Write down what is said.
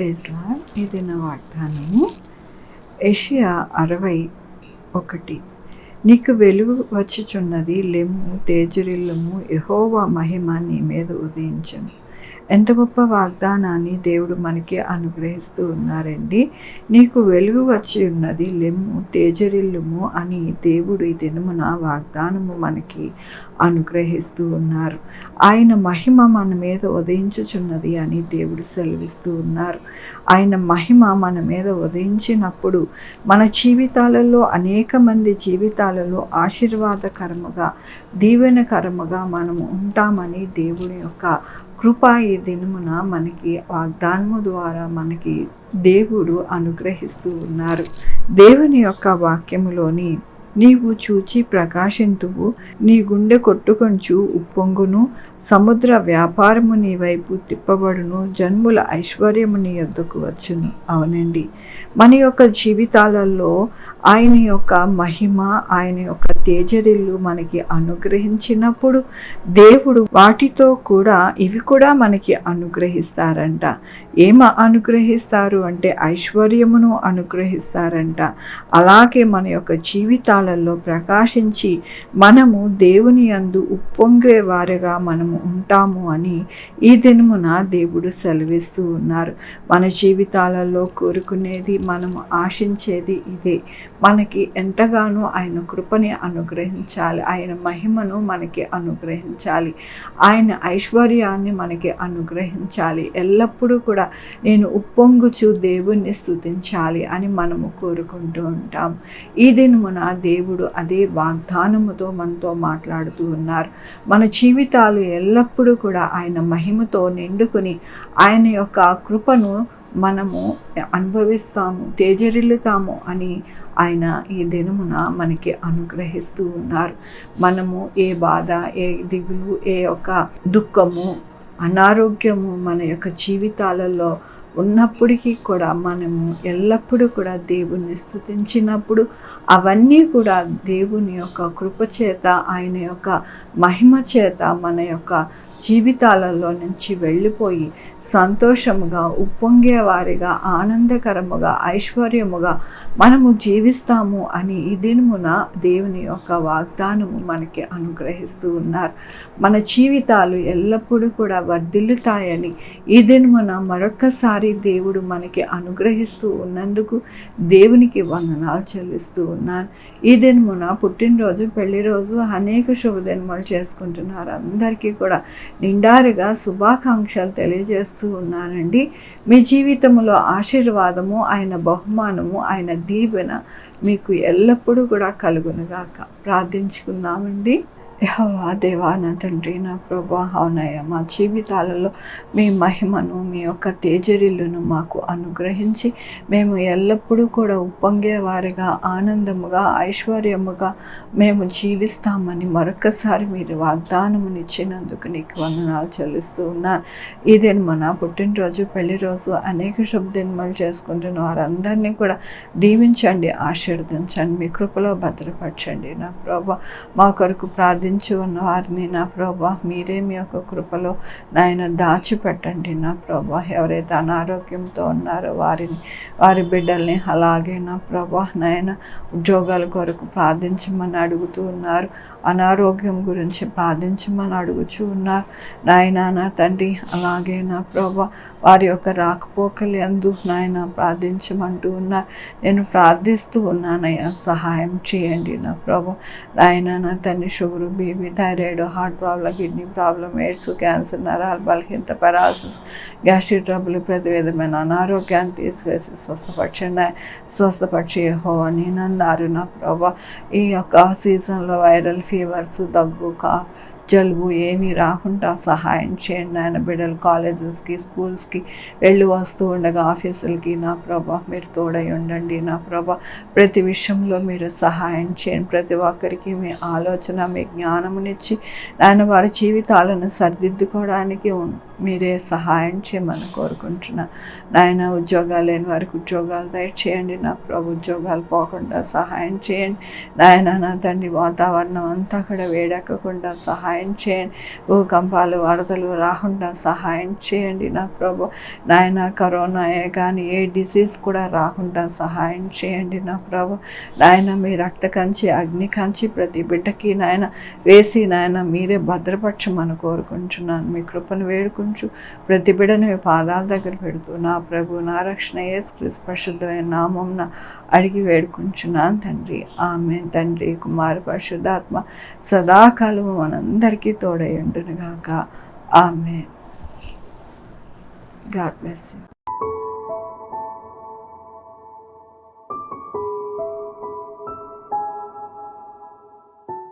Praise lord. ఇది నా వాగ్దానము. యెషయా 60:1. నీకు వెలుగు వచ్చుచున్నది, లెమ్ము, తేజరిల్లుము, యెహోవా మహిమ నీ మీద ఉదయించును. ఎంత గొప్ప వాగ్దానాన్ని దేవుడు మనకి అనుగ్రహిస్తూ ఉన్నారండి. నీకు వెలుగు వచ్చి ఉన్నది, లెమ్ము, తేజరిల్లుము అని దేవుడు ఈ దినమున వాగ్దానము మనకి అనుగ్రహిస్తూ ఉన్నారు. ఆయన మహిమ మన మీద ఉదయించుచున్నది అని దేవుడు సెలవిస్తూ ఉన్నారు. ఆయన మహిమ మన మీద ఉదయించినప్పుడు మన జీవితాలలో, అనేక మంది జీవితాలలో ఆశీర్వాదకరముగా, దీవెనకరముగా మనము ఉంటామని దేవుని యొక్క కృప ఈ దినమున మనకి వాగ్దానము ద్వారా మనకి దేవుడు అనుగ్రహిస్తూ ఉన్నారు. దేవుని యొక్క వాక్యములోని నీవు చూచి ప్రకాశింతువు, నీ గుండె కొట్టుకొంచు ఉప్పొంగును, సముద్ర వ్యాపారము నీ వైపు తిప్పబడును, జన్ముల ఐశ్వర్యము నీ యొద్దకు వచ్చును. అవునండి, మన యొక్క జీవితాలలో ఆయన యొక్క మహిమ, ఆయన యొక్క తేజరిల్లు మనకి అనుగ్రహించినప్పుడు దేవుడు వాటితో కూడా ఇవి కూడా మనకి అనుగ్రహిస్తారంట. అనుగ్రహిస్తారు అంటే ఐశ్వర్యమును అనుగ్రహిస్తారంట. అలాగే మన యొక్క జీవితాలలో ప్రకాశించి మనము దేవుని యందు ఉప్పొంగే వారిగా మనము ఉంటాము అని ఈ దినమున దేవుడు సెలవిస్తూ ఉన్నారు. మన జీవితాలలో కోరుకునేది, మనము ఆశించేది ఇదే. మనకి ఎంతగానో ఆయన కృపని అనుగ్రహించాలి, ఆయన మహిమను మనకి అనుగ్రహించాలి, ఆయన ఐశ్వర్యాన్ని మనకి అనుగ్రహించాలి. ఎల్లప్పుడూ కూడా నేను ఉప్పొంగుచు దేవుణ్ణి స్తుతించాలి అని మనము కోరుకుంటూ ఉంటాం. ఈ దినమున దేవుడు అదే వాగ్దానముతో మనతో మాట్లాడుతూ ఉన్నారు. మన జీవితాలు ఎల్లప్పుడూ కూడా ఆయన మహిమతో నిండుకొని ఆయన యొక్క కృపను మనము అనుభవిస్తాము, తేజరిల్లుతాము అని ఆయన ఈ దినమున మనకి అనుగ్రహిస్తూ ఉన్నారు. మనము ఏ బాధ, ఏ దిగులు, ఏ యొక్క దుఃఖము, అనారోగ్యము మన యొక్క జీవితాలలో ఉన్నప్పటికీ కూడా మనము ఎల్లప్పుడూ కూడా దేవుణ్ణి స్తుతించినప్పుడు అవన్నీ కూడా దేవుని యొక్క కృప చేత, ఆయన యొక్క మహిమ చేత మన యొక్క జీవితాలలో నుంచి వెళ్ళిపోయి సంతోషముగా, ఉప్పొంగే వారిగా, ఆనందకరముగా, ఐశ్వర్యముగా మనము జీవిస్తాము అని ఈ దినమున దేవుని యొక్క వాగ్దానము మనకి అనుగ్రహిస్తూ ఉన్నారు. మన జీవితాలు ఎల్లప్పుడూ కూడా వర్ధిల్లుతాయని ఈ దినమున మరొక్కసారి దేవుడు మనకి అనుగ్రహిస్తూ ఉన్నందుకు దేవునికి వందనాలు చెల్లిస్తూ ఉన్నాను. ఈ దినమున పుట్టినరోజు, పెళ్లి రోజు, అనేక శుభదినములు చేసుకుంటున్నారు. అందరికీ కూడా నిండారుగా శుభాకాంక్షలు తెలియజేస్తూ ఉన్నానండి. మీ జీవితంలో ఆశీర్వాదము, ఆయన బహుమానము, ఆయన దీవెన మీకు ఎల్లప్పుడూ కూడా కలుగునుగాక. ప్రార్థించుకుందామండి. యెహోవా దేవా, నా తండ్రి, నా ప్రభువా, అవునయ్య, మా జీవితాలలో మీ మహిమను, మీ యొక్క తేజరిల్లును మాకు అనుగ్రహించి మేము ఎల్లప్పుడూ కూడా ఉప్పొంగే వారిగా, ఆనందముగా, ఐశ్వర్యముగా మేము జీవిస్తామని మరొకసారి మీరు వాగ్దానమునిచ్చినందుకు నీకు వందనాలు చెల్లిస్తూ ఉన్నాను. ఇదే మన పుట్టినరోజు, పెళ్లి రోజు, అనేక శుభదినములు చేసుకుంటున్న వారందరినీ కూడా దీవించండి, ఆశీర్వదించండి, మీ కృపలో భద్రపరచండి. నా ప్రభువా, మా కొరకు ప్రార్థించి ఉన్న వారిని నా ప్రభా మీరే మీ యొక్క కృపలో నాయన దాచిపెట్టండి. నా ప్రభా, ఎవరైతే అనారోగ్యంతో ఉన్నారో వారి బిడ్డల్ని, అలాగే నా ప్రభా నాయన ఉద్యోగాల కొరకు ప్రార్థించమని అడుగుతూ ఉన్నారు, అనారోగ్యం గురించి ప్రార్థించమని అడుగుచూ ఉన్నారు నాయన. నా తండ్రి, అలాగే నా ప్రభా వారి యొక్క రాకపోకలు యందు నాయన ప్రార్థించమంటూ ఉన్నారు. నేను ప్రార్థిస్తూ ఉన్నానయ్యా, సహాయం చేయండి నా ప్రభా నాయన. నా తండ్రి, sugar, BP, thyroid, heart problem, kidney problem, AIDS, cancer, నరాల బలహీనత, పెరాలసిస్, గ్యాస్ట్రిక్ ట్రబుల్, ప్రతి విధమైన అనారోగ్యాన్ని తీసివేసి స్వస్థపరిచే యెహోవా నేనన్నారు నా ప్రభా. ఈ యొక్క సీజన్లో వైరల్ ఫీవర్స్, దగ్గు, జలుబు ఏమీ రాకుండా సహాయం చేయండి ఆయన. బిడ్డలు కాలేజెస్కి, స్కూల్స్కి వెళ్ళి వస్తూ ఉండగా, ఆఫీసులకి నా ప్రభా మీరు తోడై ఉండండి నా ప్రభా. ప్రతి విషయంలో మీరు సహాయం చేయండి. ప్రతి ఒక్కరికి మీ ఆలోచన, మీ జ్ఞానమునిచ్చి ఆయన వారి జీవితాలను సరిదిద్దుకోవడానికి మీరే సహాయం చేయమని కోరుకుంటున్నా నాయన. ఉద్యోగాలు లేని వారికి ఉద్యోగాలు దయచేయండి నా ప్రభు. ఉద్యోగాలు పోకుండా సహాయం చేయండి నాయన. నా తండ్రి, వాతావరణం అంతా కూడా వేడెక్కకుండా సహాయం సహాయం చేయండి. భూకంపాలు వరదలు రాకుండా సహాయం చేయండి నా ప్రభు. నాయన కరోనాయే కానీ ఏ డిసీజ్ కూడా రాకుండా సహాయం చేయండి నా ప్రభు. నాయన మీ రక్త కంచి అగ్ని కంచి ప్రతి బిడ్డకి నాయన వేసి నాయన మీరే భద్రపరచమని కోరుకుంటున్నాను. మీ కృపను వేడుకుంటూ ప్రతి బిడ్డను మీ పాదాల దగ్గర పెడుతూ నా ప్రభు నా రక్షణ యేసుక్రీస్తు పరిశుద్ధమైన నామమున అడిగి వేడుకుంటున్నాను తండ్రి. ఆమేన్. తండ్రి కుమార పరిశుద్ధాత్మ సదాకాలము మనందరికీ తోడై ఉండునుగాక. ఆమేన్. God bless you.